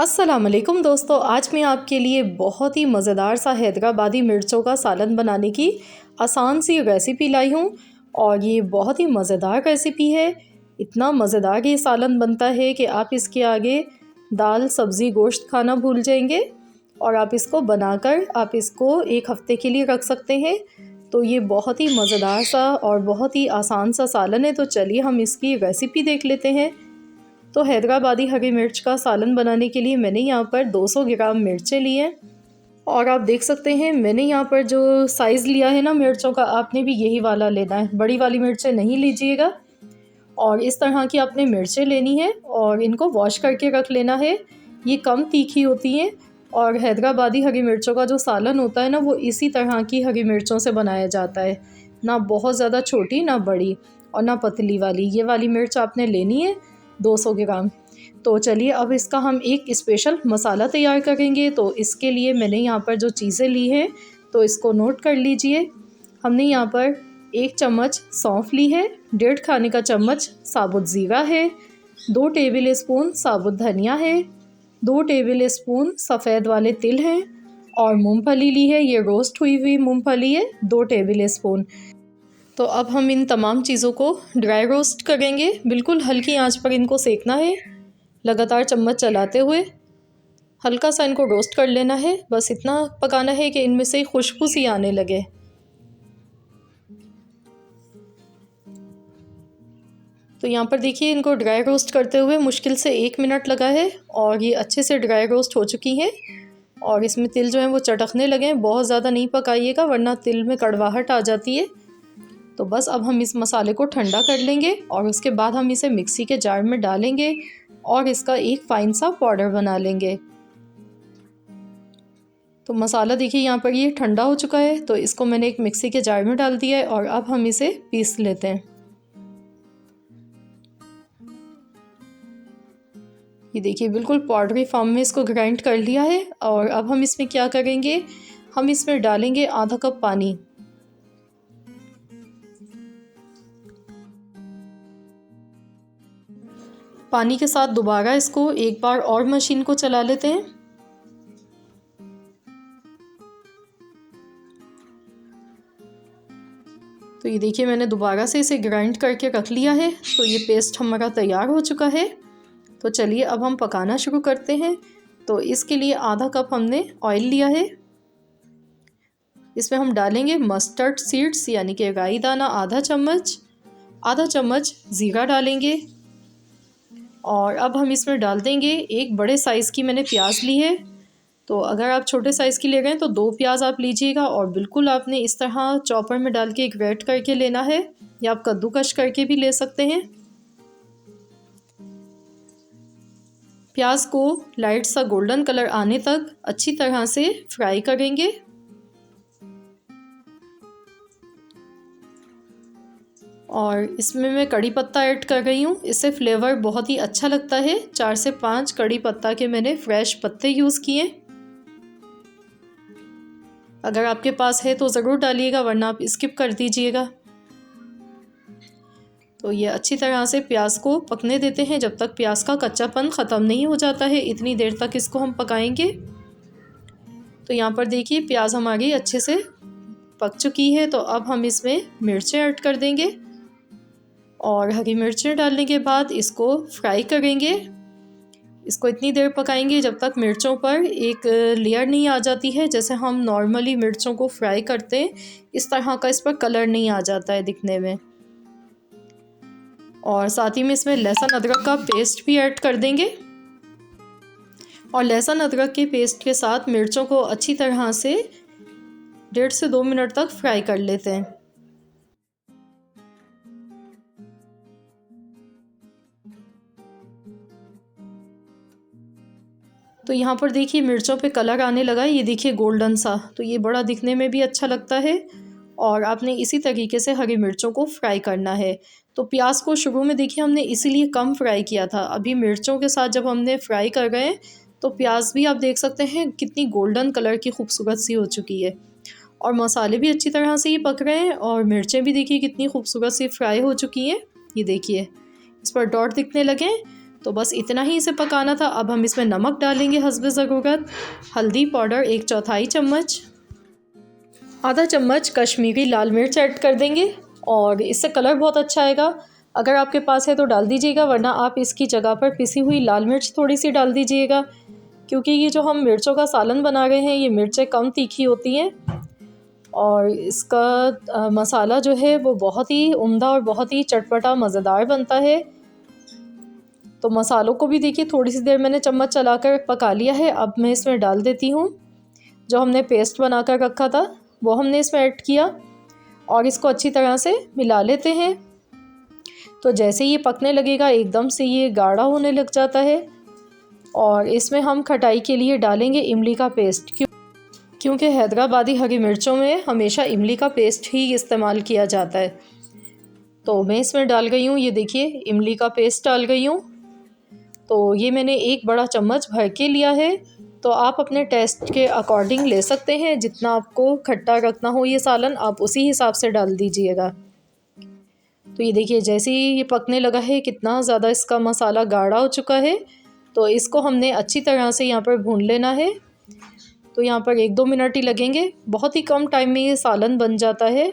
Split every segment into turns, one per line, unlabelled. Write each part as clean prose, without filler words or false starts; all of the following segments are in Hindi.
अस्सलाम वालेकुम दोस्तों, आज मैं आपके लिए बहुत ही मज़ेदार सा हैदराबादी मिर्चों का सालन बनाने की आसान सी रेसिपी लाई हूँ। और ये बहुत ही मज़ेदार रेसिपी है। इतना मज़ेदार ये सालन बनता है कि आप इसके आगे दाल सब्ज़ी गोश्त खाना भूल जाएंगे। और आप इसको बनाकर आप इसको एक हफ़्ते के लिए रख सकते हैं। तो ये बहुत ही मज़ेदार सा और बहुत ही आसान सा सालन है। तो चलिए हम इसकी रेसिपी देख लेते हैं। तो हैदराबादी हरी मिर्च का सालन बनाने के लिए मैंने यहाँ पर 200 ग्राम मिर्चें ली हैं। और आप देख सकते हैं मैंने यहाँ पर जो साइज़ लिया है ना मिर्चों का, आपने भी यही वाला लेना है, बड़ी वाली मिर्चें नहीं लीजिएगा। और इस तरह की आपने मिर्चें लेनी है और इनको वॉश करके रख लेना है। ये कम तीखी होती हैं और हैदराबादी हरी मिर्चों का जो सालन होता है ना, वो इसी तरह की हरी मिर्चों से बनाया जाता है। ना बहुत ज़्यादा छोटी, ना बड़ी और ना पतली वाली। ये वाली मिर्च आपने लेनी है 200 ग्राम। तो चलिए अब इसका हम एक स्पेशल मसाला तैयार करेंगे। तो इसके लिए मैंने यहाँ पर जो चीज़ें ली हैं तो इसको नोट कर लीजिए। हमने यहाँ पर 1 चम्मच सौंफ ली है, 1.5 खाने का चम्मच साबुत ज़ीरा है, 2 टेबल स्पून साबुत धनिया है, 2 टेबल स्पून सफ़ेद वाले तिल हैं और मूंगफली ली है। ये रोस्ट हुई हुई मूंगफली है, 2 टेबल स्पून। तो अब हम इन तमाम चीज़ों को ड्राई रोस्ट करेंगे। बिल्कुल हल्की आंच पर इनको सेकना है, लगातार चम्मच चलाते हुए हल्का सा इनको रोस्ट कर लेना है। बस इतना पकाना है कि इनमें से खुशबू सी आने लगे। तो यहाँ पर देखिए इनको ड्राई रोस्ट करते हुए मुश्किल से 1 मिनट लगा है और ये अच्छे से ड्राई रोस्ट हो चुकी हैं। और इसमें तिल जो है वो चटकने लगे हैं। बहुत ज़्यादा नहीं पकाइएगा वरना तिल में कड़वाहट आ जाती है। तो बस अब हम इस मसाले को ठंडा कर लेंगे और उसके बाद हम इसे मिक्सी के जार में डालेंगे और इसका एक फ़ाइन सा पाउडर बना लेंगे। तो मसाला देखिए यहाँ पर ये ठंडा हो चुका है। तो इसको मैंने एक मिक्सी के जार में डाल दिया है और अब हम इसे पीस लेते हैं। ये देखिए बिल्कुल पाउडरी फॉर्म में इसको ग्राइंड कर लिया है। और अब हम इसमें क्या करेंगे, हम इसमें डालेंगे आधा कप पानी। पानी के साथ दोबारा इसको एक बार और मशीन को चला लेते हैं। तो ये देखिए मैंने दोबारा से इसे ग्राइंड करके रख लिया है। तो ये पेस्ट हमारा तैयार हो चुका है। तो चलिए अब हम पकाना शुरू करते हैं। तो इसके लिए आधा कप हमने ऑयल लिया है। इसमें हम डालेंगे मस्टर्ड सीड्स यानी कि राई दाना आधा चम्मच ज़ीरा डालेंगे। और अब हम इसमें डाल देंगे एक बड़े साइज़ की मैंने प्याज ली है। तो अगर आप छोटे साइज़ की ले रहे हैं तो 2 प्याज आप लीजिएगा और बिल्कुल आपने इस तरह चॉपर में डाल के ग्रेट करके लेना है, या आप कद्दूकश करके भी ले सकते हैं। प्याज को लाइट सा गोल्डन कलर आने तक अच्छी तरह से फ्राई करेंगे। और इसमें मैं कड़ी पत्ता ऐड कर रही हूँ, इससे फ्लेवर बहुत ही अच्छा लगता है। 4 से 5 कड़ी पत्ता के मैंने फ्रेश पत्ते यूज़ किए। अगर आपके पास है तो ज़रूर डालिएगा वरना आप स्किप कर दीजिएगा। तो ये अच्छी तरह से प्याज को पकने देते हैं जब तक प्याज का कच्चापन ख़त्म नहीं हो जाता है। इतनी देर तक इसको हम पकाएंगे। तो यहाँ पर देखिए प्याज हमारी अच्छे से पक चुकी है। तो अब हम इसमें मिर्चें ऐड कर देंगे और हरी मिर्चें डालने के बाद इसको फ्राई करेंगे। इसको इतनी देर पकाएंगे जब तक मिर्चों पर एक लेयर नहीं आ जाती है। जैसे हम नॉर्मली मिर्चों को फ्राई करते हैं इस तरह का इस पर कलर नहीं आ जाता है दिखने में। और साथ ही में इसमें लहसुन अदरक का पेस्ट भी ऐड कर देंगे। और लहसुन अदरक के पेस्ट के साथ मिर्चों को अच्छी तरह से 1.5 से 2 मिनट तक फ्राई कर लेते हैं। तो यहाँ पर देखिए मिर्चों पे कलर आने लगा है, ये देखिए गोल्डन सा। तो ये बड़ा दिखने में भी अच्छा लगता है। और आपने इसी तरीके से हरी मिर्चों को फ्राई करना है। तो प्याज को शुरू में देखिए हमने इसीलिए कम फ्राई किया था। अभी मिर्चों के साथ जब हमने फ्राई कर रहे हैं तो प्याज भी आप देख सकते हैं कितनी गोल्डन कलर की खूबसूरत सी हो चुकी है। और मसाले भी अच्छी तरह से ये पक रहे हैं और मिर्चें भी देखिए कितनी खूबसूरत सी फ्राई हो चुकी हैं। ये देखिए इस पर डॉट दिखने लगे। तो बस इतना ही इसे पकाना था। अब हम इसमें नमक डालेंगे हस्बे ज़रूरत, हल्दी पाउडर 1/4 चम्मच, आधा चम्मच कश्मीरी लाल मिर्च ऐड कर देंगे और इससे कलर बहुत अच्छा आएगा। अगर आपके पास है तो डाल दीजिएगा, वरना आप इसकी जगह पर पिसी हुई लाल मिर्च थोड़ी सी डाल दीजिएगा, क्योंकि ये जो हम मिर्चों का सालन बना रहे हैं ये मिर्चें कम तीखी होती हैं और इसका मसाला जो है वो बहुत ही उम्दा और बहुत ही चटपटा मज़ेदार बनता है। तो मसालों को भी देखिए थोड़ी सी देर मैंने चम्मच चलाकर पका लिया है। अब मैं इसमें डाल देती हूँ जो हमने पेस्ट बना कर रखा था, वो हमने इसमें ऐड किया और इसको अच्छी तरह से मिला लेते हैं। तो जैसे ये पकने लगेगा एकदम से ये गाढ़ा होने लग जाता है और इसमें हम खटाई के लिए डालेंगे इमली का पेस्ट, क्योंकि हैदराबादी हरी मिर्चों में हमेशा इमली का पेस्ट ही इस्तेमाल किया जाता है। तो मैं इसमें डाल गई हूँ, ये देखिए इमली का पेस्ट डाल गई हूँ। तो ये मैंने 1 बड़ा चम्मच भर के लिया है। तो आप अपने टेस्ट के अकॉर्डिंग ले सकते हैं, जितना आपको खट्टा रखना हो ये सालन आप उसी हिसाब से डाल दीजिएगा। तो ये देखिए जैसे ही ये पकने लगा है कितना ज़्यादा इसका मसाला गाढ़ा हो चुका है। तो इसको हमने अच्छी तरह से यहाँ पर भून लेना है। तो यहाँ पर 1-2 मिनट ही लगेंगे, बहुत ही कम टाइम में ये सालन बन जाता है।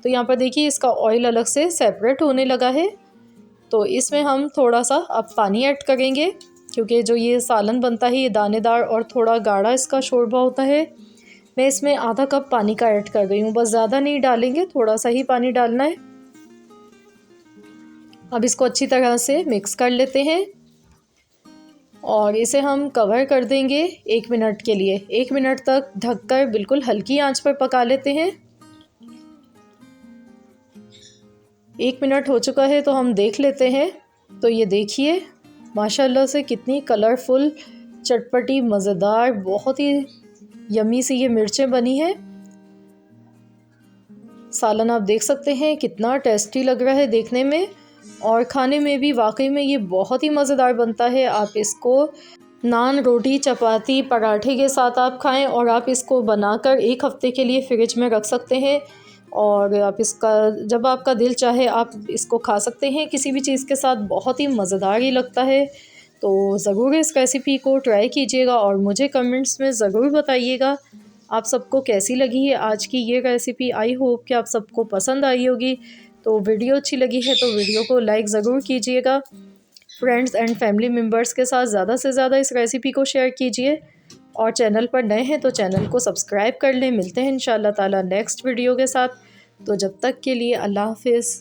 तो यहाँ पर देखिए इसका ऑयल अलग से सेपरेट होने लगा है। तो इसमें हम थोड़ा सा अब पानी ऐड करेंगे, क्योंकि जो ये सालन बनता है ये दानेदार और थोड़ा गाढ़ा इसका शोरबा होता है। मैं इसमें आधा कप पानी का ऐड कर गई हूँ, बस ज़्यादा नहीं डालेंगे, थोड़ा सा ही पानी डालना है। अब इसको अच्छी तरह से मिक्स कर लेते हैं और इसे हम कवर कर देंगे 1 मिनट के लिए। 1 मिनट तक ढककर बिल्कुल हल्की आंच पर पका लेते हैं। 1 मिनट हो चुका है तो हम देख लेते हैं। तो ये देखिए माशाल्लाह से कितनी कलरफुल, चटपटी, मज़ेदार, बहुत ही यम्मी सी ये मिर्चें बनी हैं। सालन आप देख सकते हैं कितना टेस्टी लग रहा है देखने में और खाने में भी वाकई में ये बहुत ही मज़ेदार बनता है। आप इसको नान, रोटी, चपाती, पराठे के साथ आप खाएं और आप इसको बनाकर 1 हफ़्ते के लिए फ्रिज में रख सकते हैं और आप इसका जब आपका दिल चाहे आप इसको खा सकते हैं किसी भी चीज़ के साथ। बहुत ही मज़ेदार ही लगता है। तो ज़रूर इस रेसिपी को ट्राई कीजिएगा और मुझे कमेंट्स में ज़रूर बताइएगा आप सबको कैसी लगी है आज की ये रेसिपी। आई होप कि आप सबको पसंद आई होगी। तो वीडियो अच्छी लगी है तो वीडियो को लाइक ज़रूर कीजिएगा। फ्रेंड्स एंड फैमिली मेम्बर्स के साथ ज़्यादा से ज़्यादा इस रेसिपी को शेयर कीजिए और चैनल पर नए हैं तो चैनल को सब्सक्राइब कर लें। मिलते हैं इंशाल्लाह ताला नेक्स्ट वीडियो के साथ। तो जब तक के लिए अल्लाह हाफ़िज़।